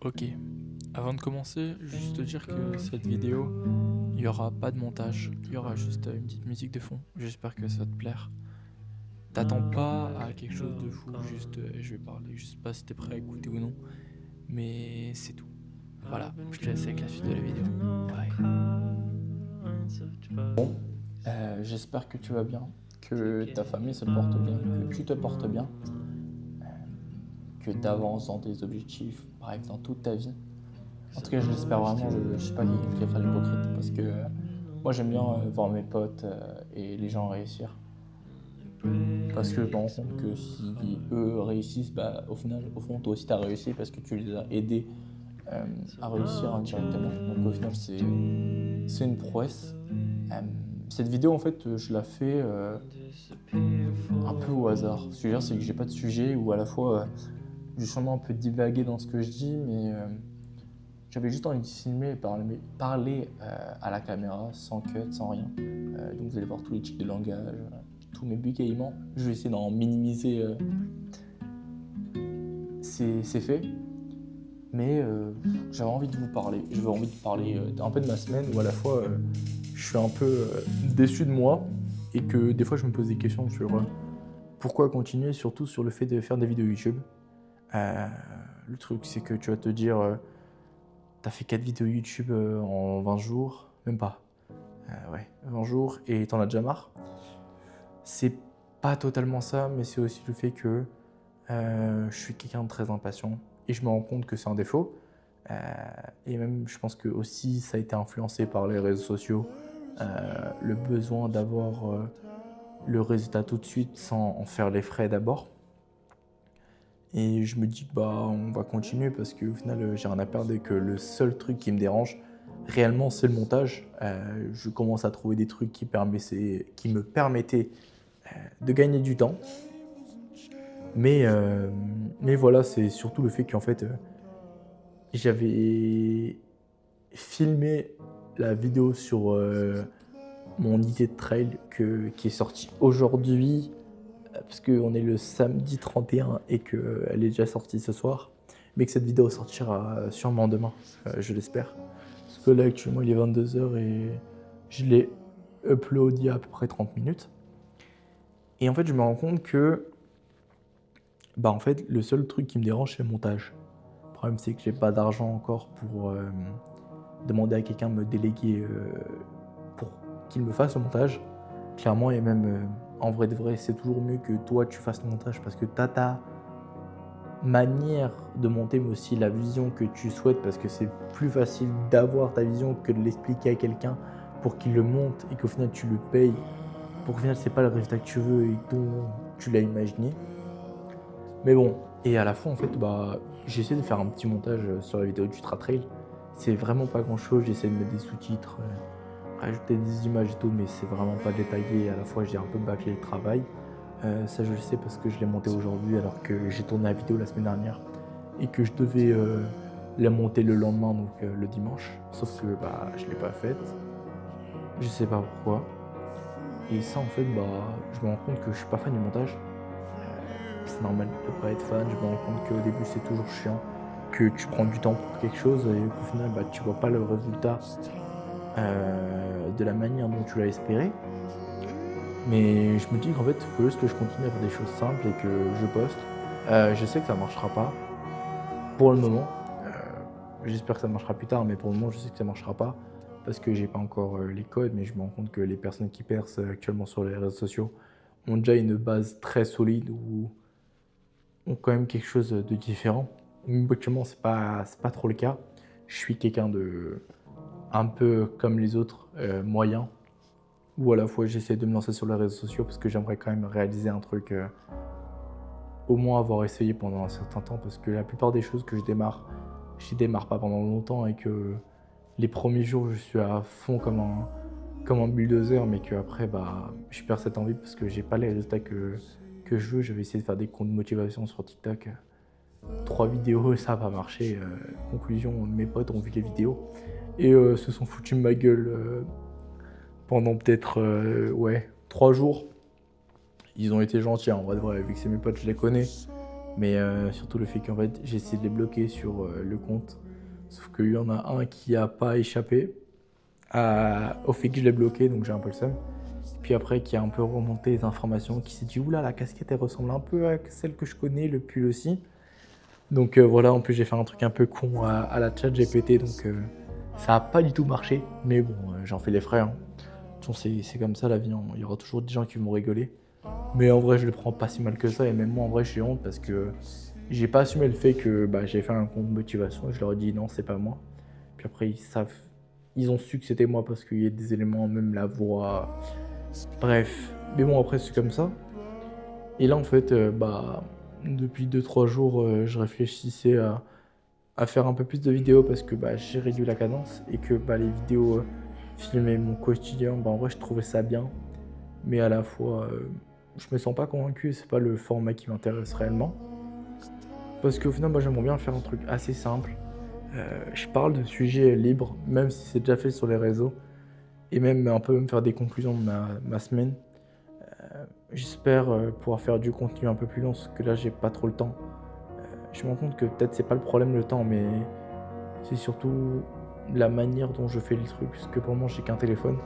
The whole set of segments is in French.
Ok, avant de commencer, juste te dire que cette vidéo, il n'y aura pas de montage, il y aura juste une petite musique de fond. J'espère que ça va te plaire. T'attends pas à quelque chose de fou, juste je vais parler, je sais pas si t'es prêt à écouter ou non, mais c'est tout. Voilà, je te laisse avec la suite de la vidéo. Bye. J'espère que tu vas bien, que ta famille se porte bien, que tu te portes bien, que tu avances dans tes objectifs, bref, dans toute ta vie. En tout cas, je l'espère vraiment. Je ne suis pas quelqu'un qui va faire l'hypocrite parce que moi, j'aime bien voir mes potes et les gens réussir. Parce que je me rends compte que si eux réussissent, bah, au final, au fond, toi aussi, tu as réussi parce que tu les as aidés euh, à réussir indirectement. Donc, au final, c'est une prouesse. Euh, Cette vidéo, en fait, je la fais un peu au hasard. Ce que je veux dire, c'est que j'ai pas de sujet où à la fois, je vais sûrement un peu divaguer dans ce que je dis, mais j'avais juste envie de filmer et parler à la caméra, sans cut, sans rien. Donc vous allez voir tous les tics de langage, tous mes bégaiements. Je vais essayer d'en minimiser ces faits. Mais j'avais envie de vous parler. J'avais envie de parler un peu de ma semaine où à la fois je suis un peu déçu de moi et que des fois je me pose des questions sur pourquoi continuer, surtout sur le fait de faire des vidéos YouTube. Euh, le truc c'est que tu vas te dire t'as fait 4 vidéos YouTube en 20 jours, même pas. Ouais, 20 jours et t'en as déjà marre. C'est pas totalement ça, mais c'est aussi le fait que je suis quelqu'un de très impatient et je me rends compte que c'est un défaut. Euh, et même, je pense que aussi ça a été influencé par les réseaux sociaux, le besoin d'avoir le résultat tout de suite sans en faire les frais d'abord. Et je me dis que bah, on va continuer parce qu'au final, j'ai rien à perdre et que le seul truc qui me dérange réellement, c'est le montage. Je commence à trouver des trucs qui me permettaient de gagner du temps. Mais, euh, mais voilà, c'est surtout le fait qu'en fait, j'avais filmé la vidéo sur mon idée de trail qui est sortie aujourd'hui, parce qu'on est le samedi 31 et qu'elle est déjà sortie ce soir, mais que cette vidéo sortira sûrement demain, je l'espère. Parce que là actuellement il est 22 h et je l'ai uploadé il y a à peu près 30 minutes. Et en fait je me rends compte que bah en fait le seul truc qui me dérange c'est le montage. Le problème c'est que j'ai pas d'argent encore pour demander à quelqu'un de me déléguer pour qu'il me fasse le montage. Clairement, et même en vrai de vrai, c'est toujours mieux que toi tu fasses le montage parce que tu as ta manière de monter, mais aussi la vision que tu souhaites, parce que c'est plus facile d'avoir ta vision que de l'expliquer à quelqu'un pour qu'il le monte et qu'au final tu le payes, pour qu'au final c'est pas le résultat que tu veux et dont tu l'as imaginé. Mais bon, et à la fois en fait, bah, j'ai essayé de faire un petit montage sur la vidéo du Trail. C'est vraiment pas grand chose, j'essaie de mettre des sous-titres, rajouter des images et tout, mais c'est vraiment pas détaillé. À la fois, j'ai un peu bâclé le travail. Ça, je le sais parce que je l'ai monté aujourd'hui alors que j'ai tourné la vidéo la semaine dernière et que je devais la monter le lendemain, donc le dimanche. Sauf que bah, je l'ai pas faite. Je sais pas pourquoi. Et ça, en fait, bah, je me rends compte que je suis pas fan du montage. C'est normal de pas être fan. Je me rends compte qu'au début, c'est toujours chiant, que tu prends du temps pour quelque chose et qu'au final, bah, tu vois pas le résultat de la manière dont tu l'as espéré. Mais je me dis qu'en fait, il faut juste que je continue à faire des choses simples et que je poste. Je sais que ça ne marchera pas pour le moment. J'espère que ça marchera plus tard, mais pour le moment, je sais que ça ne marchera pas parce que j'ai pas encore les codes. Mais je me rends compte que les personnes qui percent actuellement sur les réseaux sociaux ont déjà une base très solide ou ont quand même quelque chose de différent. Mais actuellement, c'est pas trop le cas. Je suis quelqu'un de un peu comme les autres, moyen. Ou à la fois j'essaie de me lancer sur les réseaux sociaux parce que j'aimerais quand même réaliser un truc, au moins avoir essayé pendant un certain temps, parce que la plupart des choses que je démarre pas pendant longtemps et que les premiers jours je suis à fond comme un bulldozer, mais qu'après bah, je perds cette envie parce que j'ai pas les résultats que je veux. J'avais essayé de faire des comptes de motivation sur TikTok, 3 vidéos et ça n'a pas marché. Conclusion, mes potes ont vu les vidéos et se sont foutus de ma gueule pendant peut-être 3 jours. Ils ont été gentils, en vrai de vrai, vu que c'est mes potes, je les connais. Mais surtout le fait qu'en fait, j'ai essayé de les bloquer sur le compte. Sauf qu'il y en a un qui a pas échappé au fait que je l'ai bloqué, donc j'ai un peu le seum. Puis après, qui a un peu remonté les informations, qui s'est dit oula, la casquette elle ressemble un peu à celle que je connais, le pull aussi. Donc voilà, en plus j'ai fait un truc un peu con à la chat GPT, donc ça a pas du tout marché. Mais bon, j'en fais les frais. Hein. De toute façon, c'est comme ça la vie, hein. Il y aura toujours des gens qui vont rigoler. Mais en vrai, je le prends pas si mal que ça. Et même moi, en vrai, j'ai honte parce que j'ai pas assumé le fait que j'ai fait un compte motivation. Et je leur ai dit non, c'est pas moi. Puis après, ils ont su que c'était moi parce qu'il y a des éléments, même la voix. Bref. Mais bon, après, c'est comme ça. Et là, en fait, depuis 2-3 jours, je réfléchissais à faire un peu plus de vidéos parce que j'ai réduit la cadence et que les vidéos filmer mon quotidien, en vrai, je trouvais ça bien. Mais à la fois, je me sens pas convaincu, c'est pas le format qui m'intéresse réellement. Parce qu'au final, moi, j'aimerais bien faire un truc assez simple. Je parle de sujets libres, même si c'est déjà fait sur les réseaux. Et même un peu me faire des conclusions de ma semaine. J'espère pouvoir faire du contenu un peu plus long, parce que là, j'ai pas trop le temps. Je me rends compte que peut-être c'est pas le problème le temps, mais c'est surtout la manière dont je fais les trucs. Parce que pour le moment, j'ai qu'un téléphone.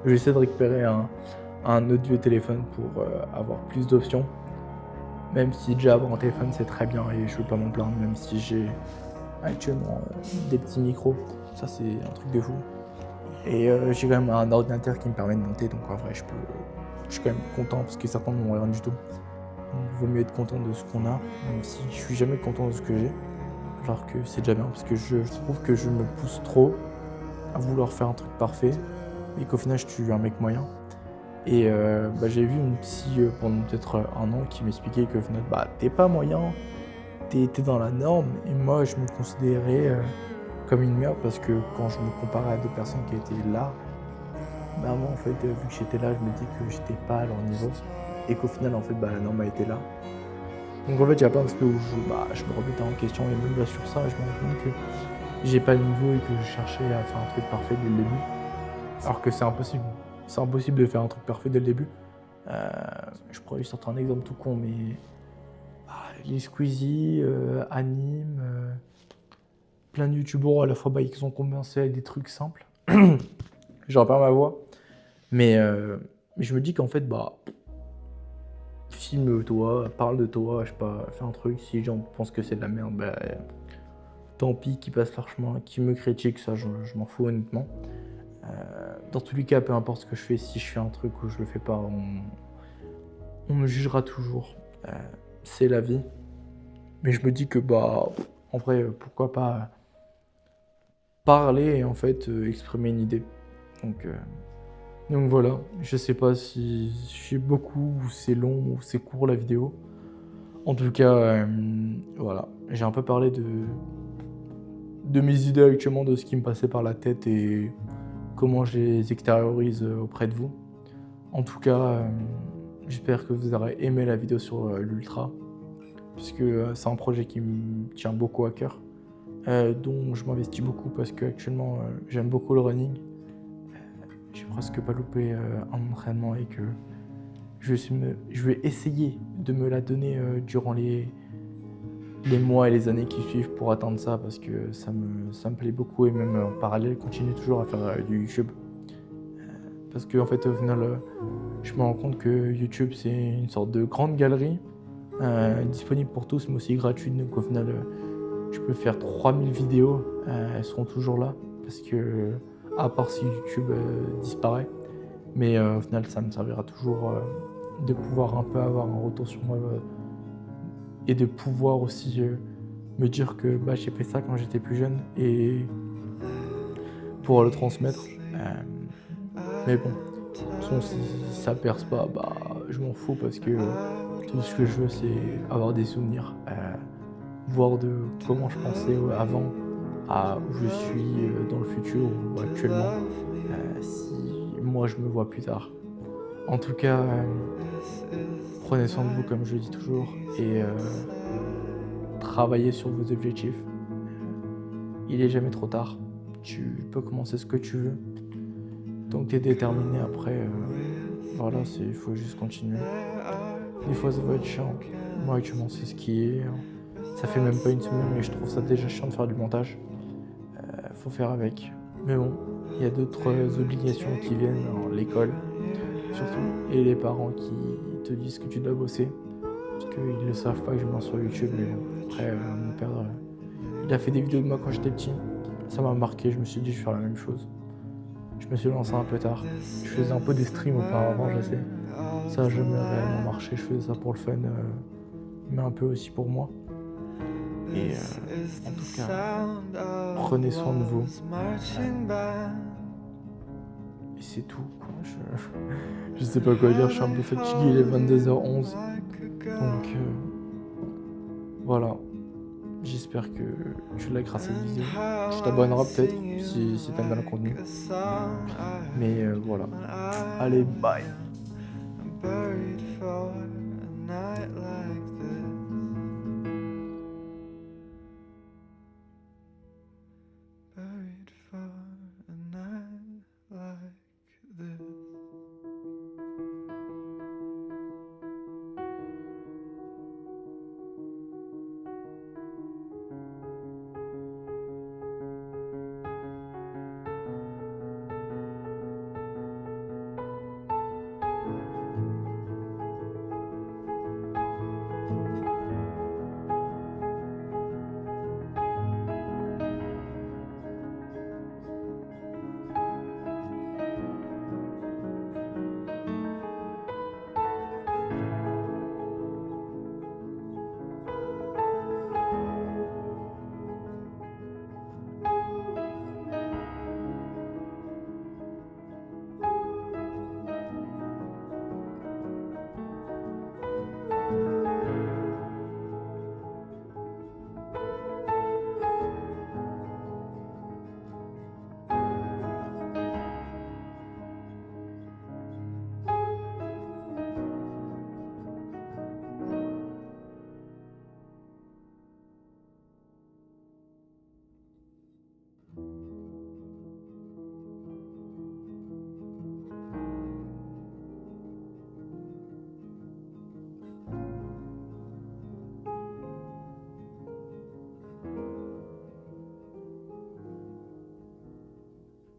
J'essaie de récupérer un autre vieux téléphone pour avoir plus d'options. Même si déjà avoir un téléphone c'est très bien et je veux pas m'en plaindre, même si j'ai actuellement des petits micros, ça c'est un truc de fou. Et j'ai quand même un ordinateur qui me permet de monter, donc en vrai je suis quand même content parce que certains n'ont rien du tout. Donc il vaut mieux être content de ce qu'on a, même si je suis jamais content de ce que j'ai. Alors que c'est déjà bien parce que je trouve que je me pousse trop à vouloir faire un truc parfait et qu'au final je suis un mec moyen. Et j'ai vu une psy pendant peut-être un an qui m'expliquait que au final, t'es pas moyen, t'es dans la norme. Et moi, je me considérais comme une merde parce que quand je me comparais à des personnes qui étaient là, moi, en fait, vu que j'étais là, je me dis que j'étais pas à leur niveau. Et qu'au final, en fait, la norme a été là. Donc en fait, il y a plein d'aspects où je me remettais en question. Et même là, sur ça, je me rends compte que j'ai pas le niveau et que je cherchais à faire un truc parfait dès le début. Alors que c'est impossible. C'est impossible de faire un truc parfait dès le début. Je pourrais lui sortir un exemple tout con, mais les Squeezie, Anime, plein de youtubeurs à la fois qui ont commencé avec des trucs simples. Je repère ma voix. Mais je me dis qu'en fait, filme-toi, parle de toi, je sais pas, fais un truc. Si les gens pensent que c'est de la merde, tant pis, qu'ils passent leur chemin, qu'ils me critiquent, ça je m'en fous honnêtement. Dans tous les cas, peu importe ce que je fais, si je fais un truc ou je le fais pas, on me jugera toujours. C'est la vie. Mais je me dis que en vrai, pourquoi pas parler et en fait exprimer une idée. Donc voilà, je sais pas si je fais beaucoup ou c'est long ou c'est court la vidéo. En tout cas, voilà, j'ai un peu parlé de mes idées actuellement, de ce qui me passait par la tête et comment je les extériorise auprès de vous. En tout cas, j'espère que vous aurez aimé la vidéo sur l'Ultra, puisque c'est un projet qui me tient beaucoup à cœur, dont je m'investis beaucoup parce qu'actuellement j'aime beaucoup le running. J'ai presque pas loupé un entraînement et que je vais essayer de me la donner durant les mois et les années qui suivent pour atteindre ça, parce que ça me plaît beaucoup et même en parallèle continuer toujours à faire du YouTube. Parce qu'en fait au final je me rends compte que YouTube c'est une sorte de grande galerie disponible pour tous mais aussi gratuite, donc au final je peux faire 3000 vidéos, elles seront toujours là parce que à part si YouTube disparaît, mais au final ça me servira toujours de pouvoir un peu avoir un retour sur moi et de pouvoir aussi me dire que j'ai fait ça quand j'étais plus jeune et pouvoir le transmettre. Mais bon, de toute façon, si ça perce pas, je m'en fous parce que tout ce que je veux c'est avoir des souvenirs, voir de comment je pensais avant à où je suis dans le futur ou actuellement, si moi je me vois plus tard. En tout cas, prenez soin de vous comme je le dis toujours et travaillez sur vos objectifs. Il est jamais trop tard, tu peux commencer ce que tu veux. Tant que tu es déterminé après, voilà, il faut juste continuer. Des fois, ça va être chiant. Moi, actuellement, c'est ce qui est. Ça fait même pas une semaine, mais je trouve ça déjà chiant de faire du montage. Faut faire avec. Mais bon, il y a d'autres obligations qui viennent, l'école, surtout, et les parents qui te disent que tu dois bosser. Parce qu'ils ne savent pas que je me lance sur YouTube, mais bon. Après, mon père, il a fait des vidéos de moi quand j'étais petit. Ça m'a marqué, je me suis dit, je vais faire la même chose. Je me suis lancé un peu tard. Je faisais un peu des streams auparavant, je sais. Ça n'a jamais réellement marché, je faisais ça pour le fun, mais un peu aussi pour moi. Et en tout cas, prenez soin de vous. Et c'est tout, quoi. Je sais pas quoi dire, je suis un peu fatigué, il est 22h11. Donc voilà. J'espère que tu likeras grâce à cette vidéo. Tu t'abonneras peut-être si t'aimes bien le contenu. Mais voilà. Allez, bye.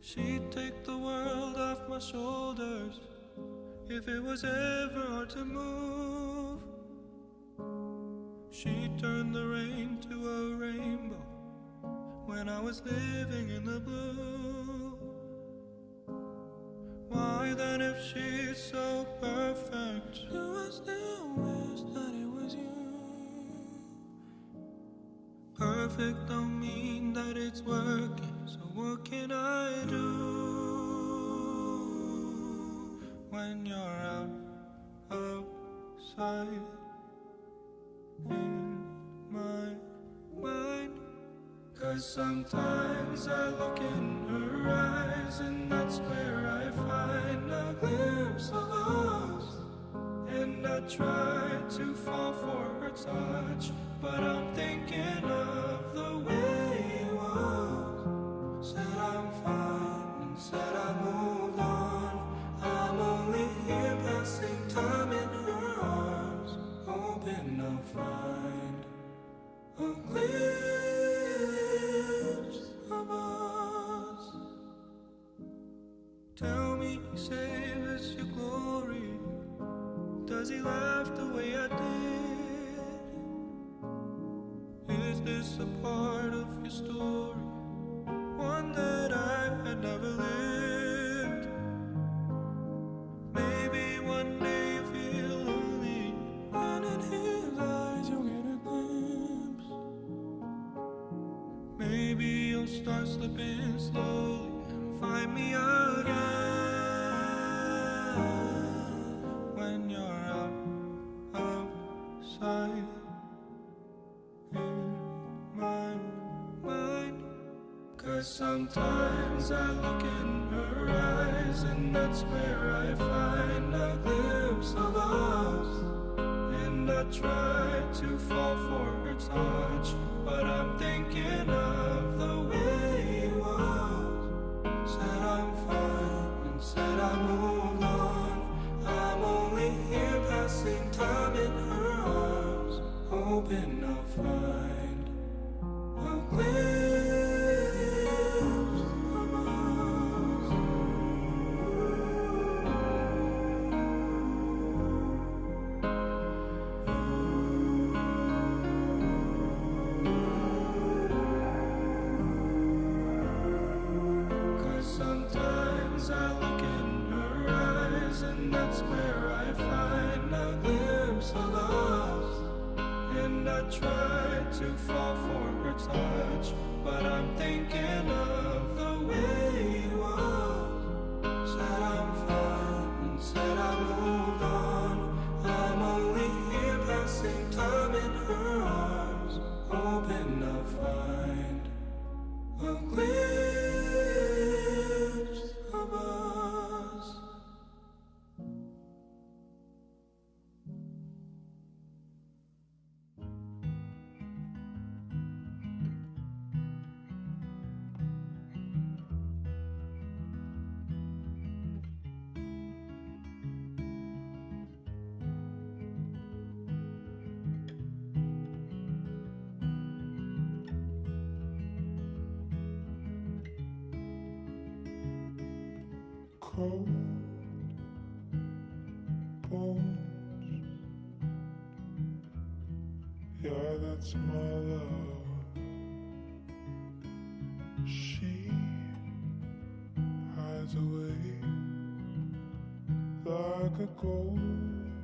She'd take the world off my shoulders if it was ever hard to move. She'd turn the rain to a rainbow when I was living in the blue. Why then, if she's so perfect, do I still wish that it was you? Perfect don't mean that it's working. So what can I do when you're outside in my mind? 'Cause sometimes I look in her eyes and that's where I find a glimpse of us. And I try to fall for her touch, but I'm thinking of the way you was. Said I'm fine and said I moved on. I'm only here passing time in her arms, hoping I'll find a glimpse of us. Tell me, save us your glory. Does he laugh the way I did? Is this a part of your story? One that I had never lived. Maybe one day you feel lonely, and in his eyes you'll get a glimpse. Maybe you'll start slipping slowly and find me again when you're outside in my mind. 'Cause sometimes I look in her eyes and that's where I find a glimpse of us. And I try to fall for her touch, but I'm thinking of the way you was. Said I'm fine and said I moved on. I'm only here passing time cold bones. Yeah, that's my love. She hides away like a ghost.